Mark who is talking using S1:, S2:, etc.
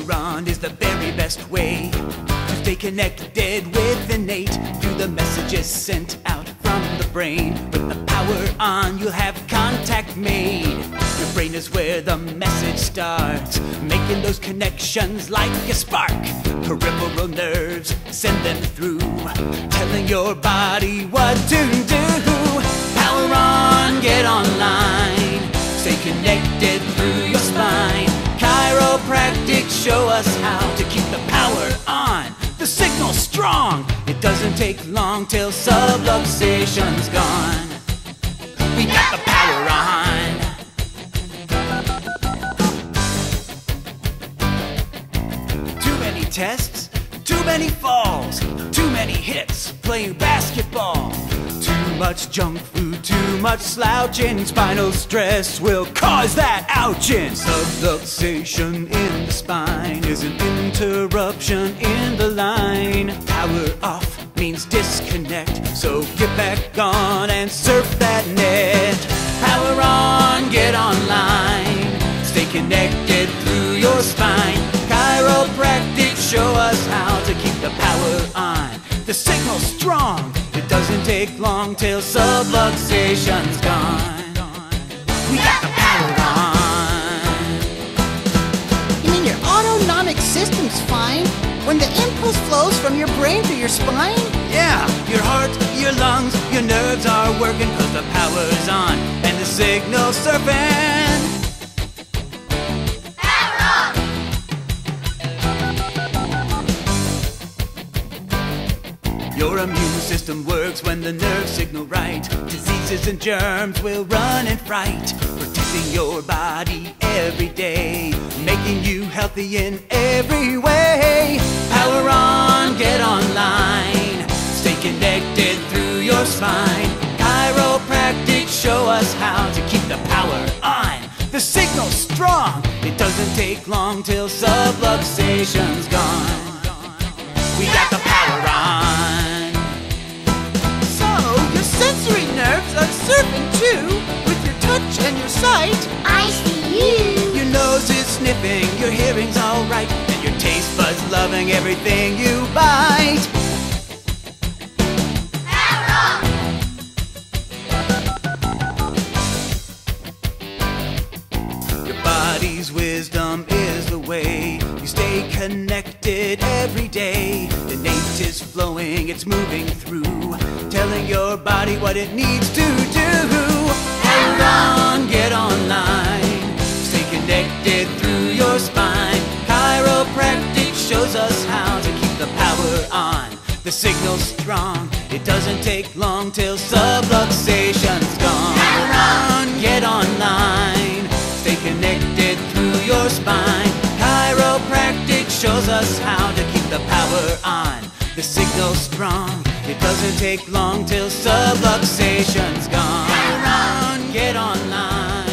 S1: Chiron is the very best way to stay connected with innate through the messages sent out from the brain. With the power on, you'll have contact made. Your brain is where the message starts, making those connections like a spark. Peripheral nerves send them through, telling your body what to do. Power on, get online, stay connected through your spine. Chiropractic show us how to keep the power on, the signal strong. It doesn't take long till subluxation's gone. We got the power on. Too many tests, too many falls, too many hits playing basketball. Too much junk food, too much slouching. Spinal stress will cause that ouching. Subluxation in the spine is an interruption in the line. Power off means disconnect, so get back on and surf that net. Power on, get online, stay connected through your spine. Chiropractic show us how to keep the power on, the signal strong. It doesn't take long till subluxation's gone. We got the power on.
S2: You mean your autonomic system's fine when the impulse flows from your brain to your spine?
S1: Yeah, your heart, your lungs, your nerves are working 'cause the power's on and the signal's surfing. Your immune system works when the nerve signal right. Diseases and germs will run in fright, protecting your body every day, making you healthy in every way. Power on, get online, stay connected through your spine. Chiropractic show us how to keep the power on, the signal strong. It doesn't take long till subluxation's gone. We got the power on.
S2: Sensory nerves are surfing too, with your touch and your sight.
S3: I see you.
S1: Your nose is sniffing, your hearing's alright, and your taste buds loving everything you bite. Your body's wisdom is the way you stay connected every day. The innate is flowing, it's moving through, telling your body what it needs to do. Power on, get online, stay connected through your spine. Chiropractic shows us how to keep the power on, the signal's strong. It doesn't take long till subluxation's gone. Power on, get online, stay connected through your spine. Chiropractic shows us how to keep the power on, the signal's strong. It doesn't take long till subluxation's gone. Power on, get online.